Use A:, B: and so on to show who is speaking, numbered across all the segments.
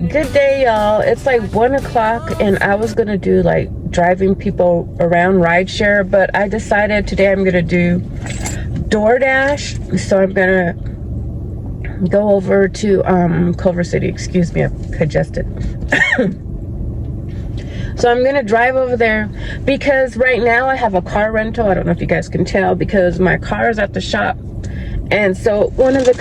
A: Good day, y'all. It's like 1 o'clock and I was gonna do like driving people around rideshare, but I decided today I'm gonna do DoorDash. So I'm gonna go over to Culver City. Excuse me, I'm congested. So I'm gonna drive over there because right now I have a car rental. I don't know if you guys can tell because my car is at the shop, and so one of the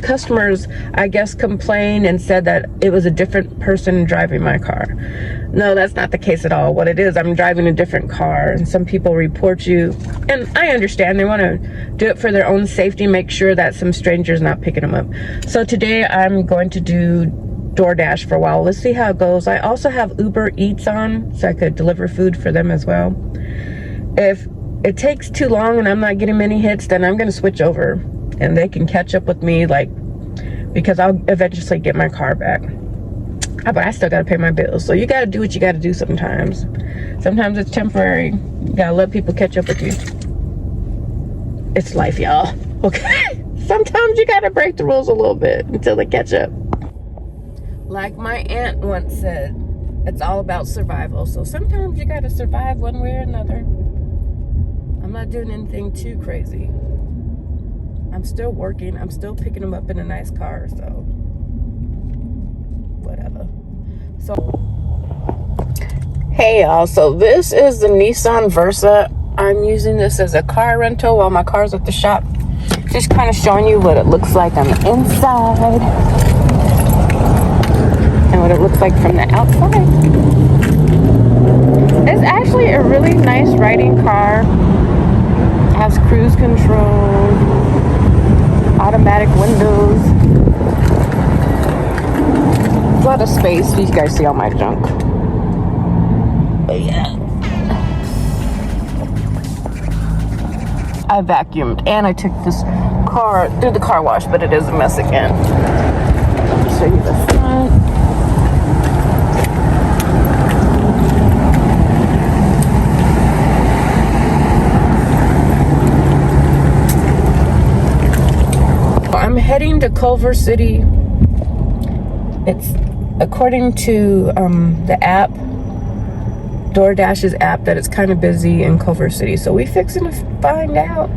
A: customers, I guess, complained and said that it was a different person driving my car. No, that's not the case at all. What it is, I'm driving a different car, and some people report you, and I understand they want to do it for their own safety, make sure that some stranger's not picking them up. So today I'm going to do DoorDash for a while. Let's see how it goes. I also have Ubereats on, so I could deliver food for them as well. If it takes too long and I'm not getting many hits, then I'm going to switch over and they can catch up with me, like, because I'll eventually get my car back. But I still got to pay my bills. So you got to do what you got to do sometimes. Sometimes it's temporary. You got to let people catch up with you. It's life, y'all. Okay? Sometimes you got to break the rules a little bit until they catch up. Like my aunt once said, it's all about survival. So sometimes you got to survive one way or another. I'm not doing anything too crazy. I'm still working. I'm still picking them up in a nice car, so whatever. So, hey y'all, so this is the Nissan Versa. I'm using this as a car rental while my car's at the shop. Just kind of showing you what it looks like on the inside and what it looks like from the outside. It's actually a really nice riding car. It has cruise control, automatic windows. A lot of space. You guys see all my junk. But yeah. I vacuumed and I took this car through the car wash, but it is a mess again. Let me show you the front. I'm heading to Culver City. It's according to the app, DoorDash's app, that it's kind of busy in Culver City. So we fixing to find out.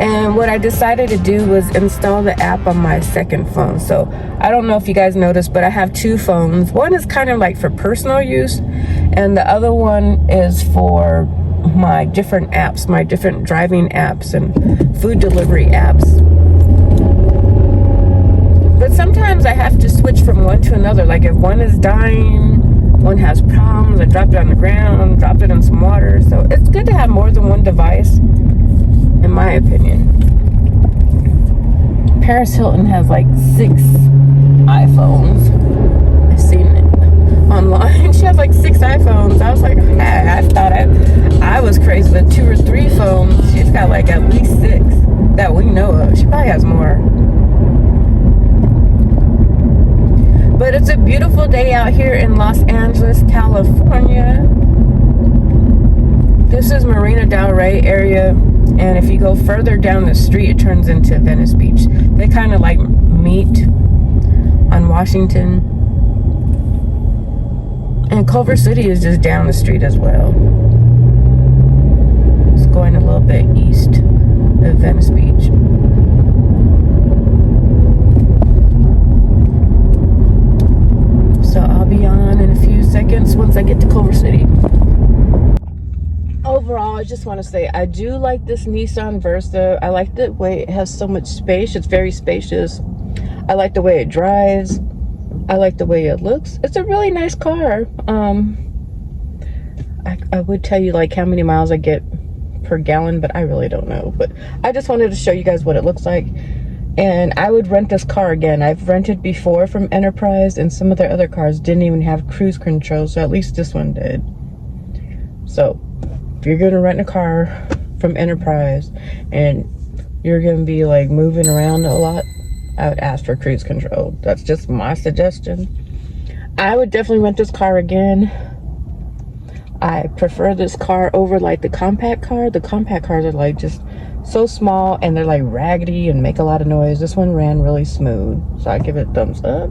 A: And what I decided to do was install the app on my second phone. So I don't know if you guys noticed, but I have two phones. One is kind of like for personal use, and the other one is for my different apps, my different driving apps and food delivery apps. But sometimes I have to switch from one to another. Like if one is dying, one has problems, I dropped it on the ground, dropped it in some water. So it's good to have more than one device, in my opinion. Paris Hilton has like 6 iPhones. I've seen it online. She has like 6 iPhones. I was like, hey, I thought I was crazy with 2 or 3 phones. She's got like at least 6 that we know of. She probably has more. But it's a beautiful day out here in Los Angeles, California. This is Marina Del Rey area, and if you go further down the street, it turns into Venice Beach. They kind of like meet on Washington. And Culver City is just down the street as well. It's going a little bit east of Venice Beach. So I'll be on in a few seconds once I get to Culver City. Overall, I just want to say I do like this Nissan Versa. I like the way it has so much space. It's very spacious. I like the way it drives. I like the way it looks. It's a really nice car. I would tell you like how many miles I get per gallon, but I really don't know. But I just wanted to show you guys what it looks like. And I would rent this car again. I've rented before from Enterprise, and some of their other cars didn't even have cruise control, so at least this one did. So if you're gonna rent a car from Enterprise and you're gonna be like moving around a lot, I would ask for cruise control. That's just my suggestion. I would definitely rent this car again. I prefer this car over like the compact car. The compact cars are like just so small, and they're like raggedy and make a lot of noise. This one ran really smooth, so I give it a thumbs up.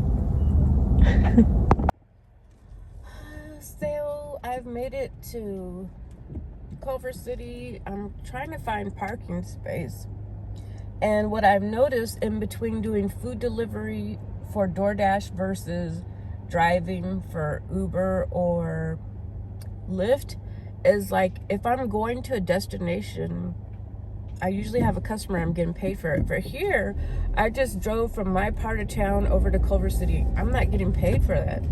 A: So I've made it to Culver City. I'm trying to find parking space, and what I've noticed in between doing food delivery for DoorDash versus driving for Uber or Lyft is like, if I'm going to a destination, I usually have a customer, I'm getting paid for it. For here, I just drove from my part of town over to Culver City. I'm not getting paid for that.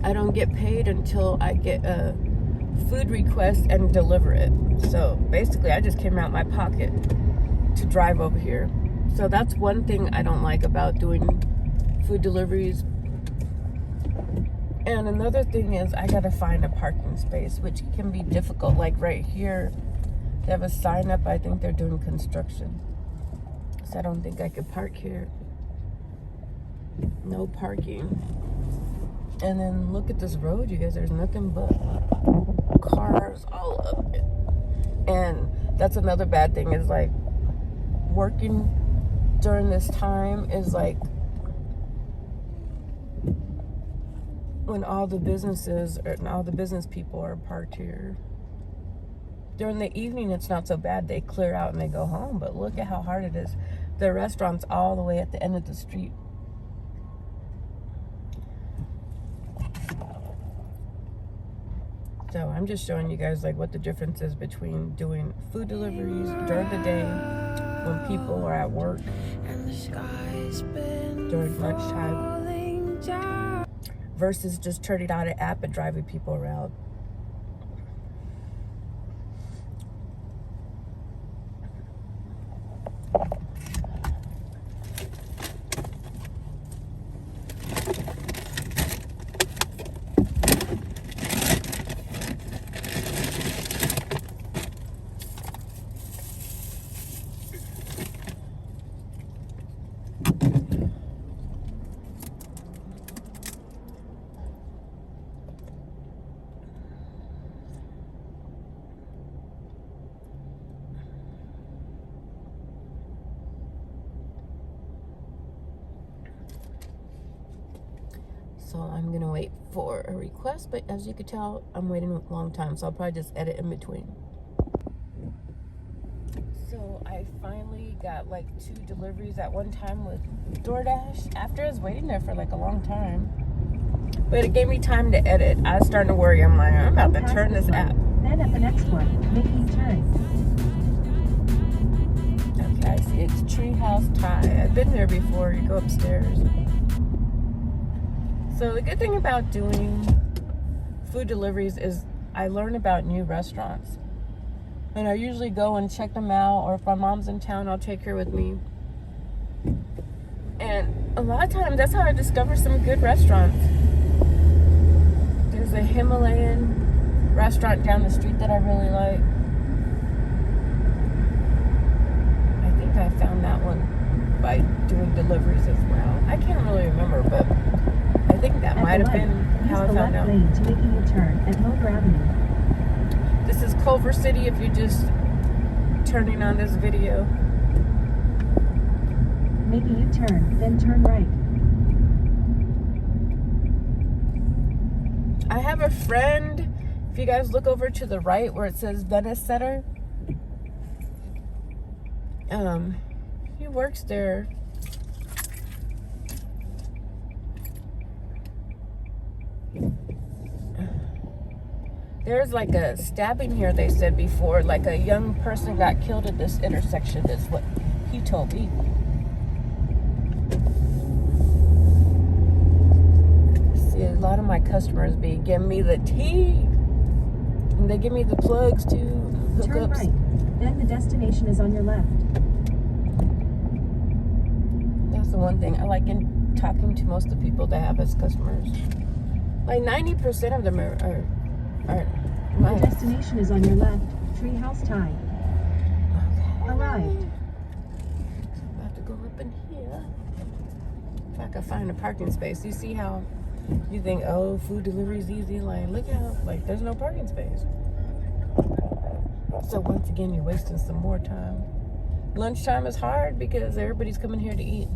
A: I don't get paid until I get a food request and deliver it. So basically, I just came out my pocket to drive over here. So that's one thing I don't like about doing food deliveries. And another thing is I gotta find a parking space, which can be difficult. Like right here, they have a sign up. I think they're doing construction, so I don't think I could park here. No parking. And then look at this road, you guys. There's nothing but cars all up it. And that's another bad thing, is like working during this time is like when all the businesses and all the business people are parked here. During the evening, it's not so bad. They clear out and they go home. But look at how hard it is. The restaurant's all the way at the end of the street. So I'm just showing you guys like what the difference is between doing food deliveries during the day when people are at work during lunchtime versus just turning on an app and driving people around. So I'm gonna wait for a request, but as you can tell, I'm waiting a long time, so I'll probably just edit in between. So I finally got like 2 deliveries at one time with DoorDash after I was waiting there for like a long time. But it gave me time to edit. I was starting to worry. I'm like, I'm about to turn this app.
B: Then at the next one, making turn.
A: Okay, I see it's Treehouse Thai. I've been there before. You go upstairs. So the good thing about doing food deliveries is I learn about new restaurants. And I usually go and check them out, or if my mom's in town, I'll take her with me. And a lot of times, that's how I discover some good restaurants. There's a Himalayan restaurant down the street that I really like. I think I found that one by doing deliveries as well. I can't really remember, but I think that might have been how I found out.
B: Use the left lane to making a turn at low gravity.
A: This is Culver City if you're just turning on this video.
B: Make a U-turn, then turn right.
A: I have a friend, if you guys look over to the right where it says Venice Center, he works there. There's like a stabbing here, they said before. Like a young person got killed at this intersection, is what he told me. See, a lot of my customers be giving me the tea. And they give me the plugs too.
B: Turn right. Then the destination is on your left.
A: That's the one thing I like in talking to most of the people that have as customers. Like 90% of them are
B: nice. The destination is on your left. Treehouse Thai.
A: Okay.
B: Arrived.
A: So I'm about to go up in here. If I could find a parking space. You see how you think, oh, food delivery is easy? Like, look how, like, there's no parking space. So once again, you're wasting some more time. Lunchtime is hard because everybody's coming here to eat.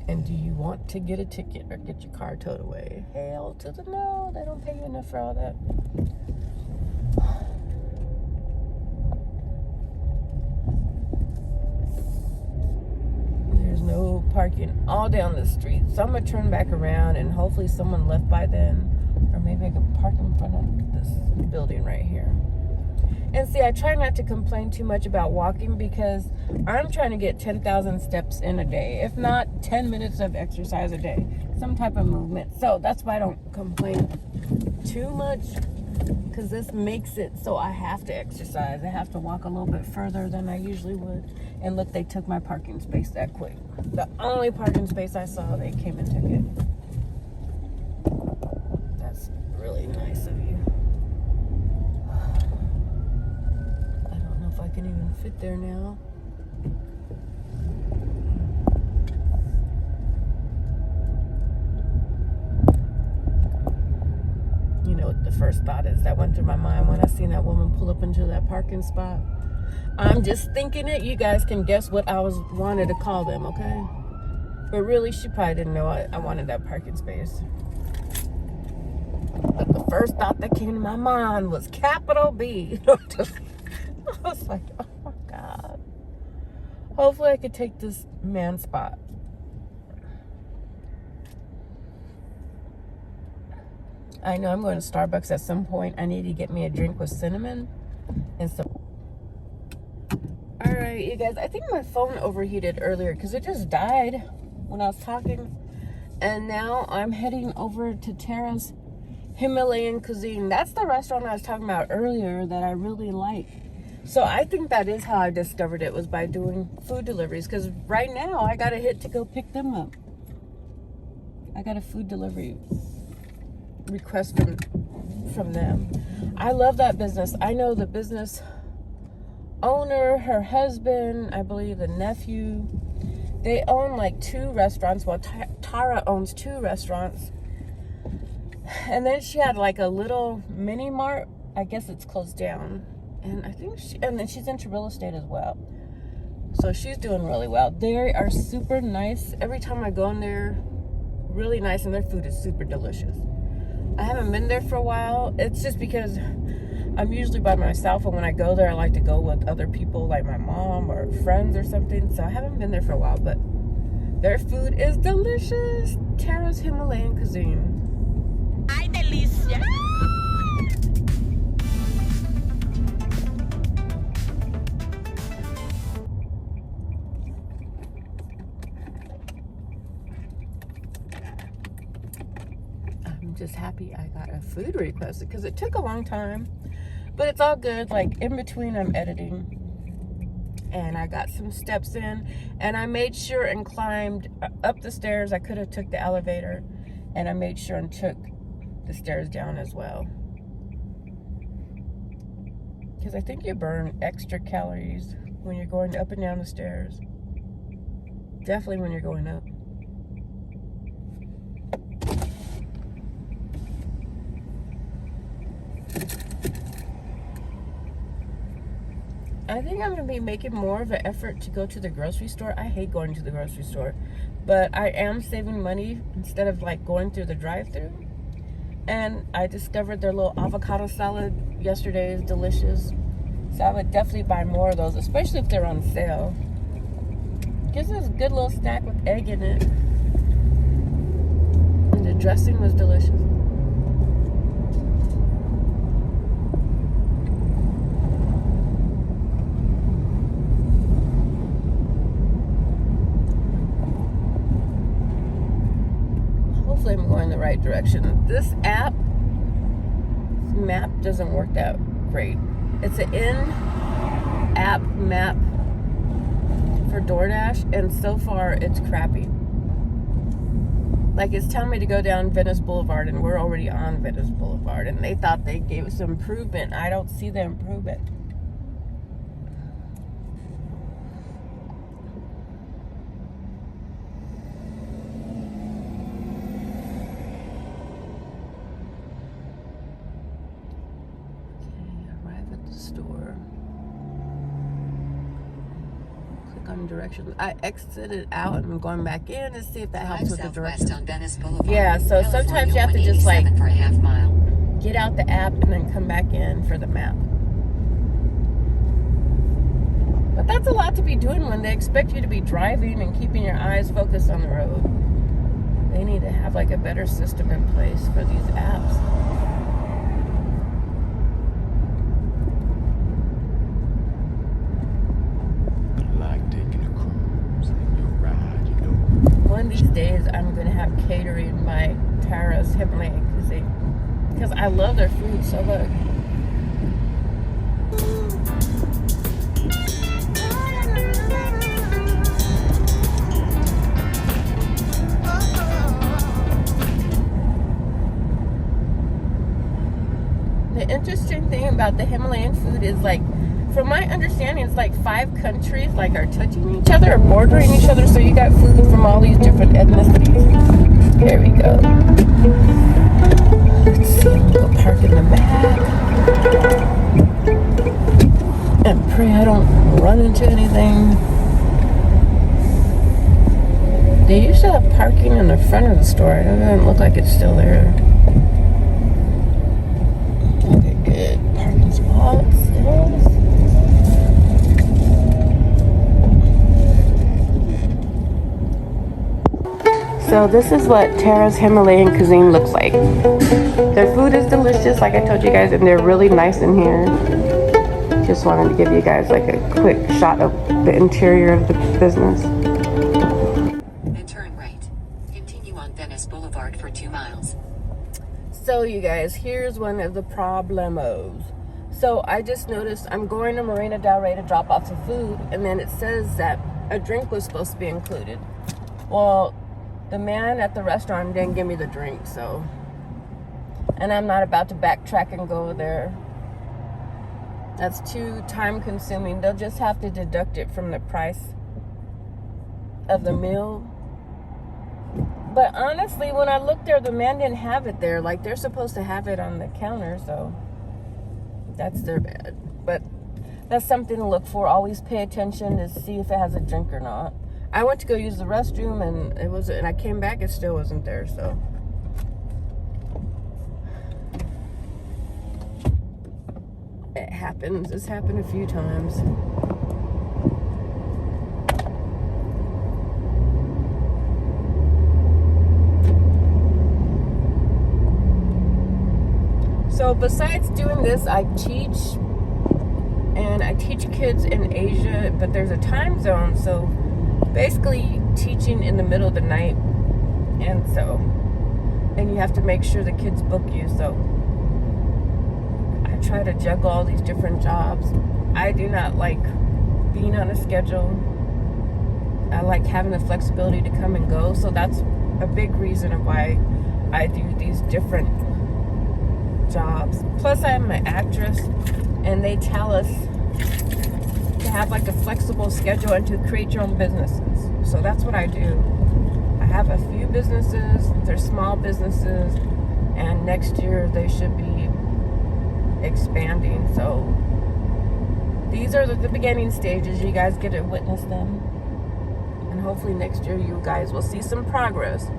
A: And do you want to get a ticket or get your car towed away? Hell to the no. They don't pay you enough for all that. There's no parking all down the street. So I'm going to turn back around and hopefully someone left by then. Or maybe I could park in front of this building right here. And see, I try not to complain too much about walking because I'm trying to get 10,000 steps in a day. If not, 10 minutes of exercise a day. Some type of movement. So that's why I don't complain too much. Because this makes it so I have to exercise. I have to walk a little bit further than I usually would. And look, they took my parking space that quick. The only parking space I saw, they came and took it. That's really nice of you. I can even fit there now. You know what the first thought is that went through my mind when I seen that woman pull up into that parking spot? I'm just thinking it. You guys can guess what I wanted to call them, okay? But really, she probably didn't know I wanted that parking space. But the first thought that came to my mind was capital B. I was like, oh my God. Hopefully I could take this man spot. I know I'm going to Starbucks at some point. I need to get me a drink with cinnamon and some. All right, you guys, I think my phone overheated earlier because it just died when I was talking. And now I'm heading over to Tara's Himalayan Cuisine. That's the restaurant I was talking about earlier that I really like. So I think that is how I discovered it, was by doing food deliveries. Because right now, I got a hit to go pick them up. I got a food delivery request from them. I love that business. I know the business owner, her husband, I believe the nephew. They own like 2 restaurants. Well, Tara owns 2 restaurants. And then she had like a little mini mart. I guess it's closed down. And I think and then she's into real estate as well. So she's doing really well. They are super nice. Every time I go in there, really nice, and their food is super delicious. I haven't been there for a while. It's just because I'm usually by myself, and when I go there, I like to go with other people, like my mom or friends or something. So I haven't been there for a while, but their food is delicious. Tara's Himalayan Cuisine. Ay, delicia. Just happy I got a food request because it took a long time, but it's all good. Like in between I'm editing and I got some steps in, and I made sure and climbed up the stairs. I could have took the elevator, and I made sure and took the stairs down as well, because I think you burn extra calories when you're going up and down the stairs. Definitely when you're going up. I think I'm going to be making more of an effort to go to the grocery store. I hate going to the grocery store, but I am saving money instead of like going through the drive-thru. And I discovered their little avocado salad yesterday is delicious. So I would definitely buy more of those, especially if they're on sale. Gives us a good little snack with egg in it. And the dressing was delicious. I'm going the right direction. This map doesn't work that great. It's an in-app map for DoorDash, and so far it's crappy. Like, it's telling me to go down Venice Boulevard, and we're already on Venice Boulevard, and they thought they gave us some improvement. I don't see the improvement. Store. check on directions. I exited out and I'm going back in to see if that helps with the directions.
C: On Venice Boulevard,
A: yeah, so sometimes you have to just like
C: for a half mile.
A: get out the app and then come back in for the map. But that's a lot to be doing when they expect you to be driving and keeping your eyes focused on the road. They need to have like a better system in place for these apps.
D: Like taking a cruise and your ride, you know.
A: One of these days, I'm going to have catering by Tara's Himalayan cuisine because I love their food so much. The interesting thing about the Himalayan food is like, from my understanding, it's like 5 countries like are touching each other or bordering each other. So you got food from all these different ethnicities. There we go. Let's see, we'll go park in the back. And pray I don't run into anything. They used to have parking in the front of the store. It doesn't look like it's still there. Okay, good. Parking spots. So this is what Tara's Himalayan cuisine looks like. Their food is delicious, like I told you guys, and they're really nice in here. Just wanted to give you guys like a quick shot of the interior of the business.
C: And turn right. Continue on Venice Boulevard for 2 miles.
A: So you guys, here's one of the problemos. So I just noticed I'm going to Marina Del Rey to drop off some food, and then it says that a drink was supposed to be included. Well, the man at the restaurant didn't give me the drink, so. And I'm not about to backtrack and go there. That's too time consuming. They'll just have to deduct it from the price of the meal. But honestly, when I looked there, the man didn't have it there. Like, they're supposed to have it on the counter, so that's their bad. But that's something to look for. Always pay attention to see if it has a drink or not. I went to go use the restroom and I came back, it still wasn't there, so. It happens. It's happened a few times. So besides doing this, I teach, and I teach kids in Asia, but there's a time zone, so basically teaching in the middle of the night, and you have to make sure the kids book you, so I try to juggle all these different jobs. I do not like being on a schedule. I like having the flexibility to come and go, so that's a big reason of why I do these different jobs. Plus I'm an actress, and they tell us to have like a flexible schedule and to create your own businesses. So that's what I do. I have a few businesses. They're small businesses, and next year they should be expanding. So these are the beginning stages. You guys get to witness them, and hopefully next year you guys will see some progress.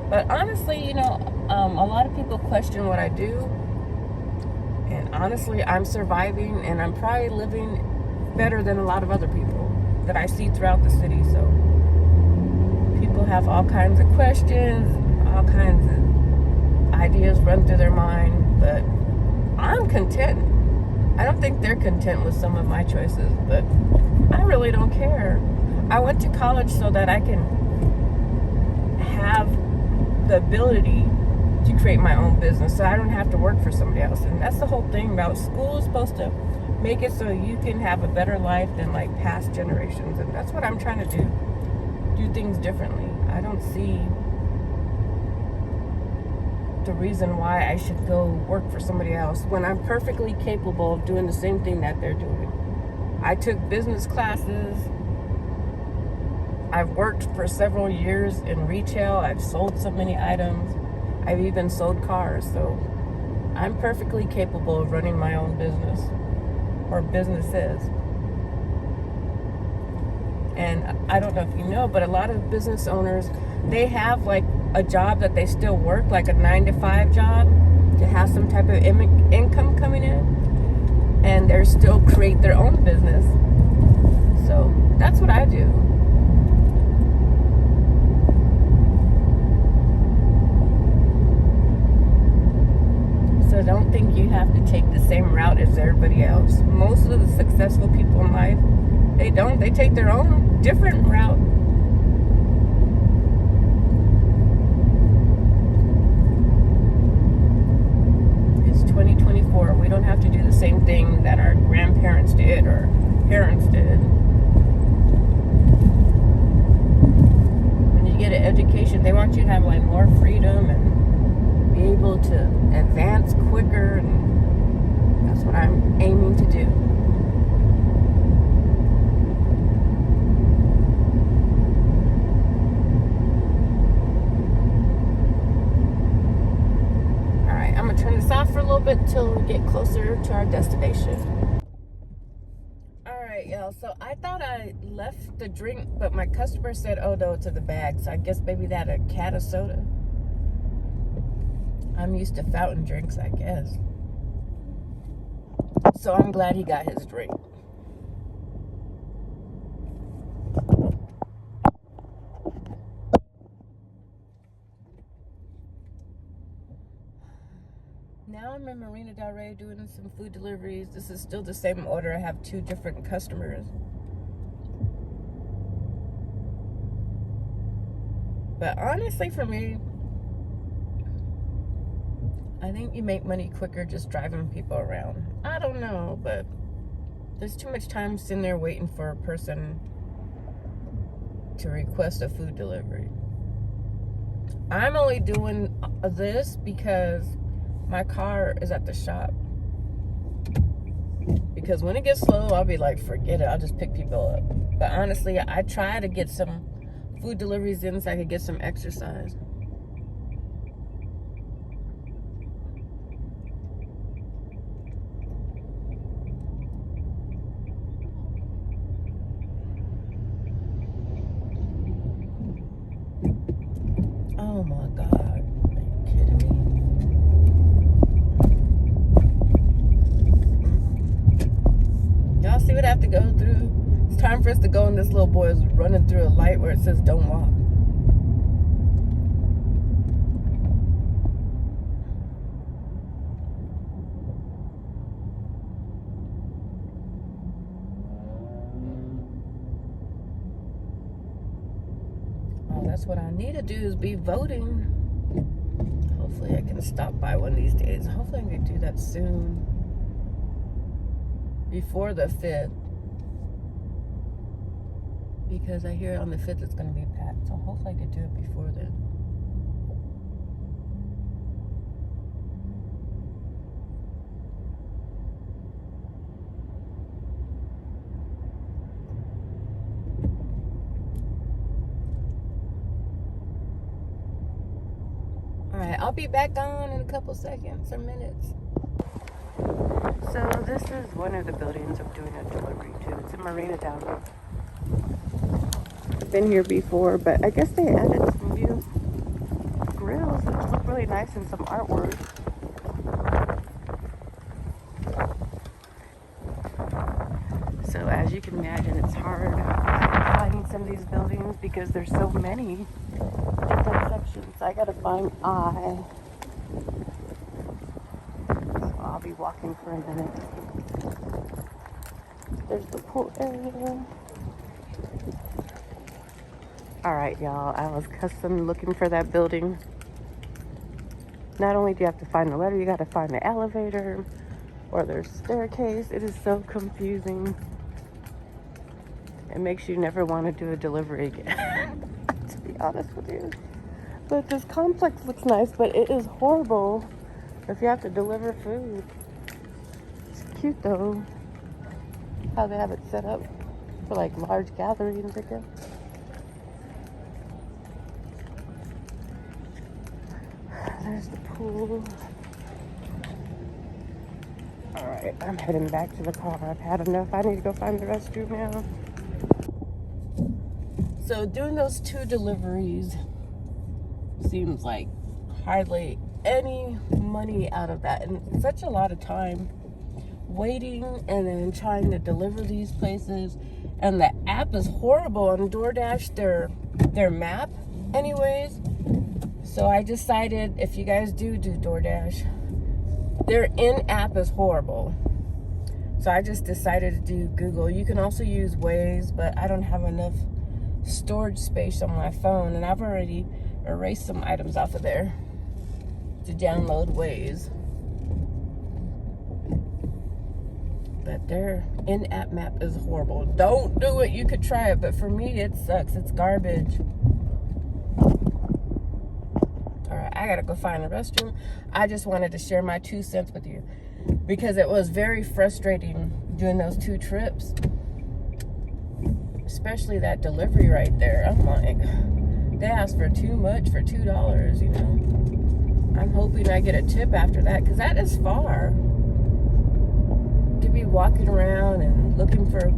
A: But honestly, you know, a lot of people question what I do, and honestly, I'm surviving, and I'm probably living better than a lot of other people that I see throughout the city. So people have all kinds of questions, all kinds of ideas run through their mind, but I'm content. I don't think they're content with some of my choices, but I really don't care. I went to college so that I can have the ability to create my own business, so I don't have to work for somebody else. And that's the whole thing about school, is supposed to make it so you can have a better life than like past generations, and that's what I'm trying to do things differently. I don't see the reason why I should go work for somebody else when I'm perfectly capable of doing the same thing that they're doing. I took business classes. I've worked for several years in retail. I've sold so many items. I've even sold cars. So I'm perfectly capable of running my own business, or businesses. And I don't know if you know, but a lot of business owners, they have like a job that they still work, like a 9-to-5 job, to have some type of income coming in, and they're still create their own business. So that's what I do. So don't think you have to take the same route as everybody else. Most of the successful people in life, they don't. They take their own different route. It's 2024. We don't have to do the same thing that our grandparents did or parents did. When you get an education, they want you to have like more freedom and be able to advance quicker, and that's what I'm aiming to do. Alright, I'm gonna turn this off for a little bit till we get closer to our destination. Alright, y'all, so I thought I left the drink, but my customer said, oh no, it's in the bag, so I guess maybe that a can of soda. I'm used to fountain drinks, I guess. So I'm glad he got his drink. Now I'm in Marina Del Rey doing some food deliveries. This is still the same order. I have 2 different customers. But honestly, for me, I think you make money quicker just driving people around. I don't know, but there's too much time sitting there waiting for a person to request a food delivery. I'm only doing this because my car is at the shop. Because when it gets slow, I'll be like, forget it, I'll just pick people up. But honestly, I try to get some food deliveries in so I could get some exercise. Oh my God, are you kidding me? Y'all see what I have to go through? It's time for us to go, and this little boy is running through a light where it says don't walk. That's what I need to do, is be voting. Hopefully I can stop by one of these days. Hopefully I can do that soon. Before the 5th. Because I hear on the 5th it's going to be packed. So hopefully I can do it before then. Alright, I'll be back on in a couple seconds or minutes. So this is one of the buildings I'm doing a delivery to. It's in Marina Del Rey. I've been here before, but I guess they added some new grills that look really nice and some artwork. So as you can imagine, it's hard finding some of these buildings because there's so many different sections. I gotta find I. So I'll be walking for a minute. There's the pool area. Alright, y'all, I was custom looking for that building. Not only do you have to find the letter, you gotta find the elevator or their staircase. It is so confusing. It makes you never want to do a delivery again, to be honest with you. But this complex looks nice, but it is horrible if you have to deliver food. It's cute though, how they have it set up for like large gatherings, I guess. There's the pool. Alright, I'm heading back to the car. I've had enough. I need to go find the restroom now. So doing those 2 deliveries seems like hardly any money out of that, and such a lot of time waiting and then trying to deliver these places. And the app is horrible on DoorDash, their map anyways. So I decided, if you guys do DoorDash, their in-app is horrible. So I just decided to do Google. You can also use Waze, but I don't have enough storage space on my phone, and I've already erased some items off of there to download Waze. But their in-app map is horrible. Don't do it. You could try it, but for me, it sucks. It's garbage. All right, I gotta go find a restroom. I just wanted to share my 2 cents with you because it was very frustrating doing those 2 trips, especially that delivery right there. I'm like, they asked for too much for $2, you know. I'm hoping I get a tip after that, because that is far to be walking around and looking for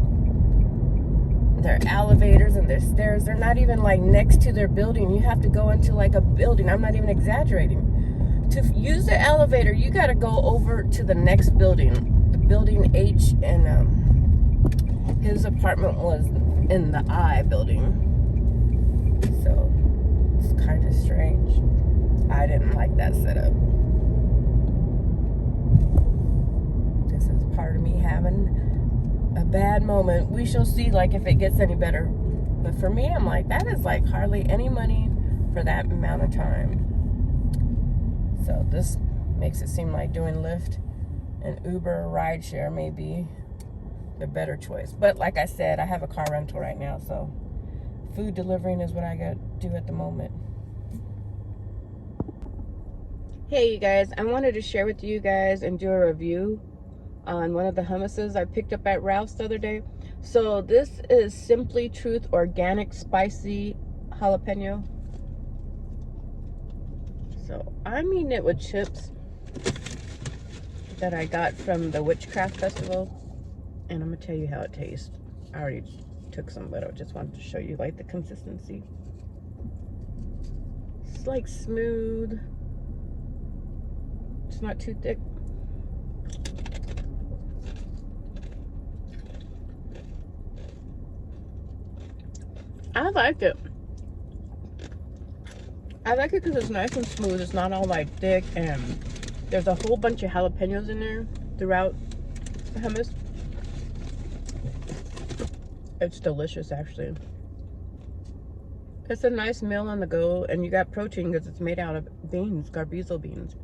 A: their elevators and their stairs. They're not even like next to their building. You have to go into like a building. I'm not even exaggerating. To use the elevator, you got to go over to the next building, the building H, and his apartment was in the I building. So it's kind of strange. I didn't like that setup. This is part of me having a bad moment. We shall see, like, if it gets any better. But for me, I'm like, that is like hardly any money for that amount of time. So this makes it seem like doing Lyft and Uber or rideshare may be the better choice. But like I said, I have a car rental right now, so food delivering is what I got to do at the moment. Hey you guys, I wanted to share with you guys and do a review on one of the hummuses I picked up at Ralph's the other day. So this is Simply Truth Organic Spicy Jalapeno. So I'm eating it with chips that I got from the Witchcraft Festival, and I'm gonna tell you how it tastes. I already took some, but I just wanted to show you like the consistency. It's like smooth. It's not too thick. I like it. I like it because it's nice and smooth. It's not all like thick, and there's a whole bunch of jalapenos in there throughout the hummus. It's delicious, actually. It's a nice meal on the go, and you got protein because it's made out of beans, garbanzo beans.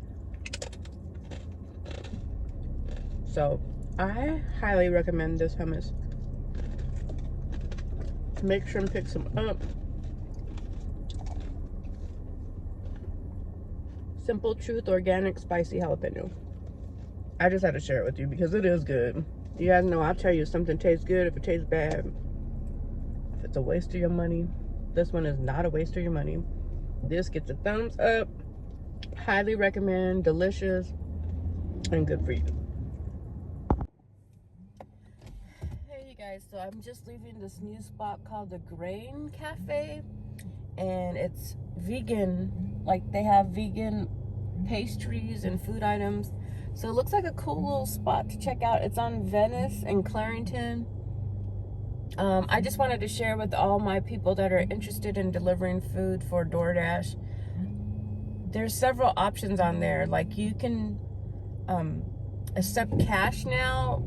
A: So I highly recommend this hummus. Make sure and pick some up. Simple Truth Organic Spicy Jalapeno. I just had to share it with you because it is good. You guys know I'll tell you if something tastes good, if it tastes bad, if it's a waste of your money. This one is not a waste of your money. This gets a thumbs up. Highly recommend. Delicious and good for you. Hey you guys, so I'm just leaving this new spot called the Grain Cafe, and it's vegan. Like, they have vegan pastries and food items. So it looks like a cool little spot to check out. It's on Venice and Clarendon. I just wanted to share with all my people that are interested in delivering food for DoorDash. There's several options on there. Like, you can accept cash now.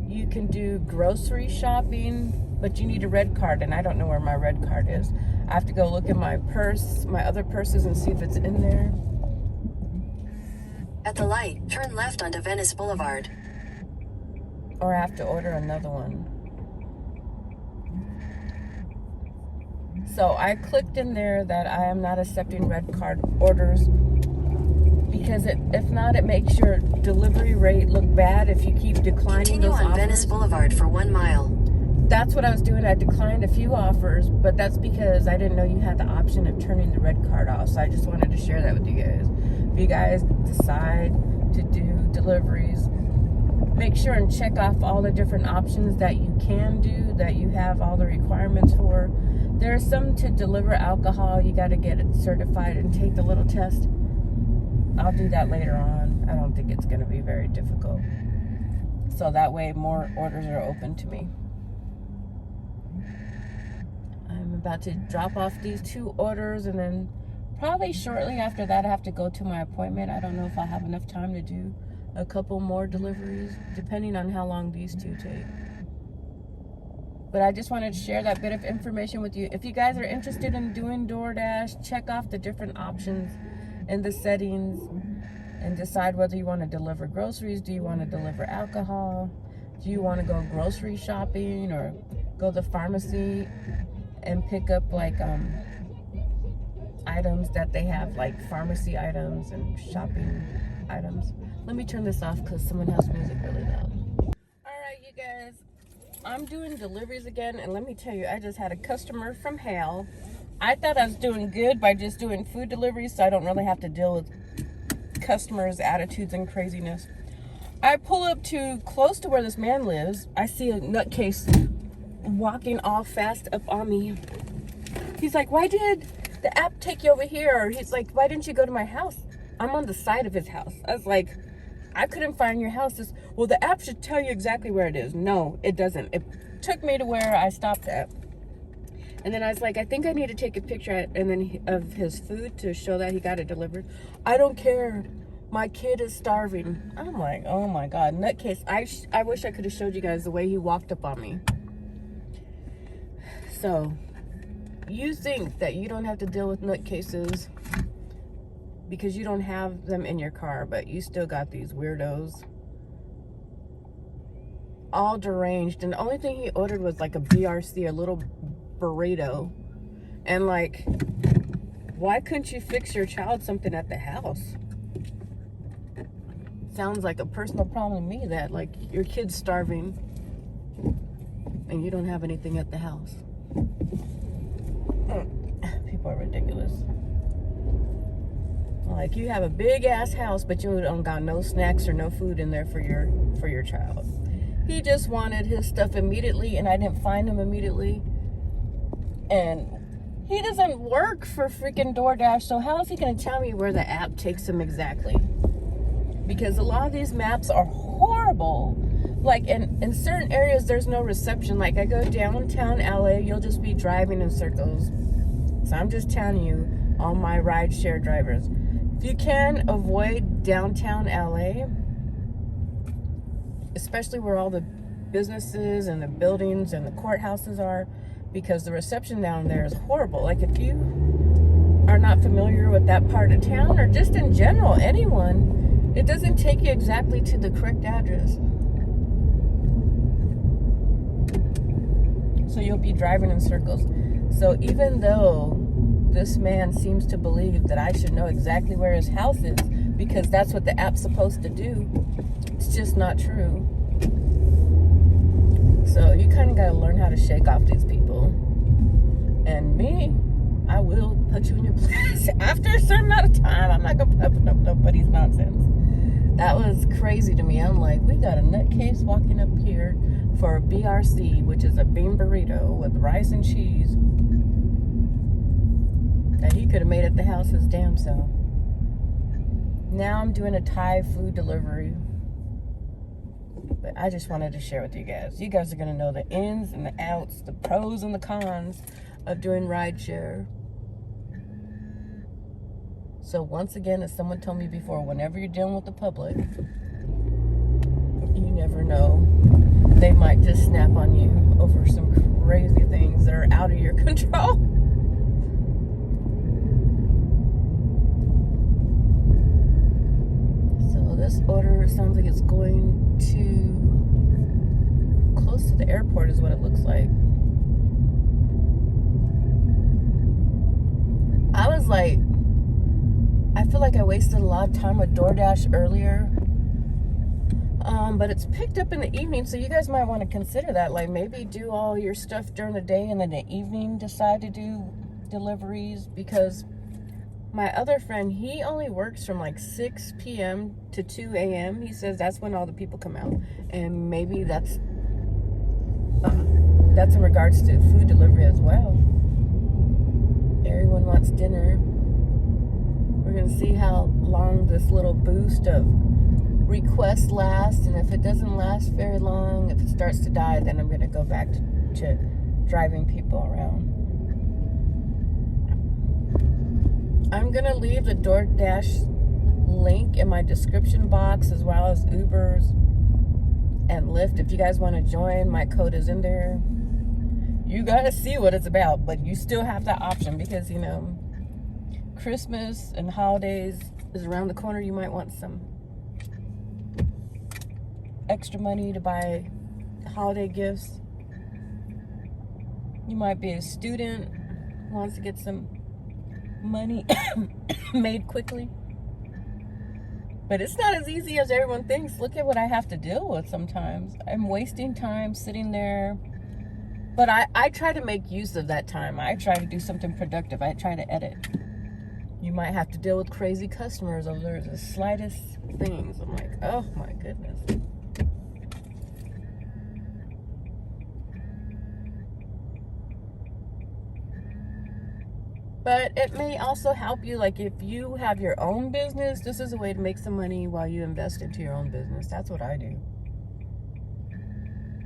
A: You can do grocery shopping, but you need a red card, and I don't know where my red card is. I have to go look in my purse, my other purses, and see if it's in there.
C: At the light, turn left onto Venice Boulevard.
A: Or I have to order another one. So I clicked in there that I am not accepting red card orders, because if not, it makes your delivery rate look bad if you keep declining
C: Continue
A: those
C: on
A: offers.
C: Venice Boulevard for 1 mile.
A: That's what I was doing. I declined a few offers, but that's because I didn't know you had the option of turning the red card off. So I just wanted to share that with you guys. If you guys decide to do deliveries, make sure and check off all the different options that you can do, that you have all the requirements for, There's some to deliver alcohol. You got to get it certified and take the little test. I'll do that later on. I don't think it's going to be very difficult. So that way more orders are open to me. I'm about to drop off these 2 orders, and then probably shortly after that I have to go to my appointment. I don't know if I'll have enough time to do a couple more deliveries, depending on how long these 2 take. But I just wanted to share that bit of information with you. If you guys are interested in doing DoorDash, check off the different options in the settings and decide whether you want to deliver groceries. Do you want to deliver alcohol? Do you want to go grocery shopping or go to the pharmacy and pick up like items that they have, like pharmacy items and shopping items? Let me turn this off because someone has music really loud. Alright, you guys, I'm doing deliveries again, and let me tell you, I just had a customer from hell. I thought I was doing good by just doing food deliveries, so I don't really have to deal with customers' attitudes and craziness. I pull up to close to where this man lives. I see a nutcase walking all fast up on me. He's like, why did the app take you over here? Or he's like, why didn't you go to my house? I'm on the side of his house. I was like, I couldn't find your house. Well, the app should tell you exactly where it is. No, it doesn't. It took me to where I stopped at. And then I was like, I think I need to take a picture of his food to show that he got it delivered. I don't care. My kid is starving. I'm like, oh my God, nutcase. I wish I could have showed you guys the way he walked up on me. So, you think that you don't have to deal with nutcases because you don't have them in your car, but you still got these weirdos. All deranged. And the only thing he ordered was like a BRC, a little burrito. And like, why couldn't you fix your child something at the house? Sounds like a personal problem to me that like your kid's starving and you don't have anything at the house. People are ridiculous. Like, you have a big ass house, but you don't got no snacks or no food in there for your child. He just wanted his stuff immediately, and I didn't find him immediately. And he doesn't work for freaking DoorDash, so how is he gonna tell me where the app takes him exactly? Because a lot of these maps are horrible. Like, in certain areas, there's no reception. Like, I go downtown LA, you'll just be driving in circles. So I'm just telling you, all my rideshare drivers, if you can avoid downtown LA, especially where all the businesses and the buildings and the courthouses are, because the reception down there is horrible. Like, if you are not familiar with that part of town, or just in general, anyone, it doesn't take you exactly to the correct address. So you'll be driving in circles. So even though this man seems to believe that I should know exactly where his house is because that's what the app's supposed to do, it's just not true. So you kind of got to learn how to shake off these people. And me, I will put you in your place. After a certain amount of time, I'm not going to put up with nobody's nonsense. That was crazy to me. I'm like, we got a nutcase walking up here for a BRC, which is a bean burrito with rice and cheese, that he could have made at the house his damn self. Now I'm doing a Thai food delivery. But I just wanted to share with you guys. You guys are going to know the ins and the outs, the pros and the cons of doing rideshare. So once again, as someone told me before, whenever you're dealing with the public, you never know. They might just snap on you over some crazy things that are out of your control. So this order sounds like it's going to close to the airport is what it looks like. I was like, I feel like I wasted a lot of time with DoorDash earlier. But it's picked up in the evening, so you guys might want to consider that. Like, maybe do all your stuff during the day and then the evening decide to do deliveries. Because my other friend, he only works from like 6 p.m. to 2 a.m. He says that's when all the people come out. And maybe that's in regards to food delivery as well. wants dinner. We're gonna see how long this little boost of requests lasts, and if it doesn't last very long, if it starts to die, then I'm gonna go back to driving people around. I'm gonna leave the DoorDash link in my description box, as well as Uber's and Lyft. If you guys want to join, my code is in there. You gotta see what it's about, but you still have that option, because you know Christmas and holidays is around the corner. You might want some extra money to buy holiday gifts. You might be a student who wants to get some money made quickly. But it's not as easy as everyone thinks. Look at what I have to deal with sometimes. I'm wasting time sitting there. But I try to make use of that time. I try to do something productive. I try to edit. You might have to deal with crazy customers over the slightest things. I'm like, oh my goodness. But it may also help you, like if you have your own business, this is a way to make some money while you invest into your own business. That's what I do.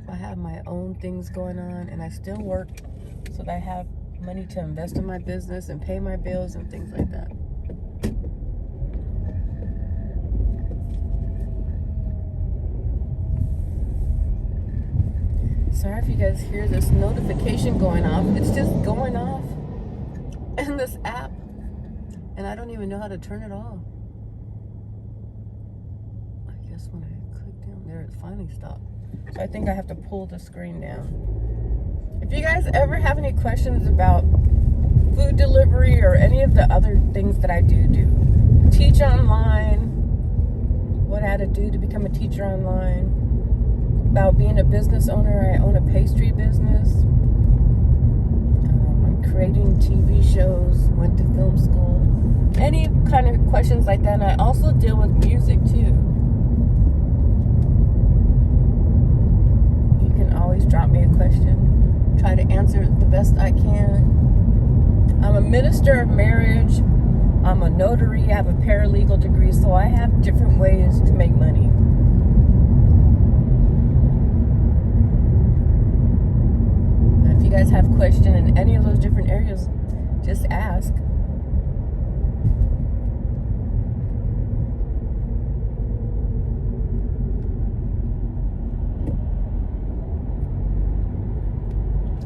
A: I have my own things going on, and I still work so that I have money to invest in my business and pay my bills and things like that. Sorry if you guys hear this notification going off. It's just going off in this app, and I don't even know how to turn it off. I guess when I click down there, it finally stopped. So I think I have to pull the screen down. If you guys ever have any questions about food delivery or any of the other things that I do, teach online, what I had to do to become a teacher online, about being a business owner. I own a pastry business. I'm creating TV shows, went to film school. Any kind of questions like that. And I also deal with music too. You can always drop me a question. Try to answer it the best I can. I'm a minister of marriage. I'm a notary. I have a paralegal degree. So I have different ways to make money. If you guys have questions in any of those different areas, just ask.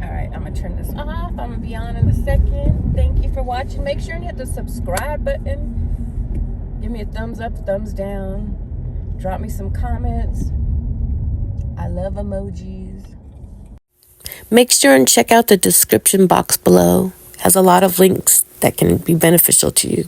A: Alright, I'm going to turn this off. I'm going to be on in a second. Thank you for watching. Make sure and hit the subscribe button. Give me a thumbs up, thumbs down. Drop me some comments. I love emojis. Make sure and check out the description box below. It has a lot of links that can be beneficial to you.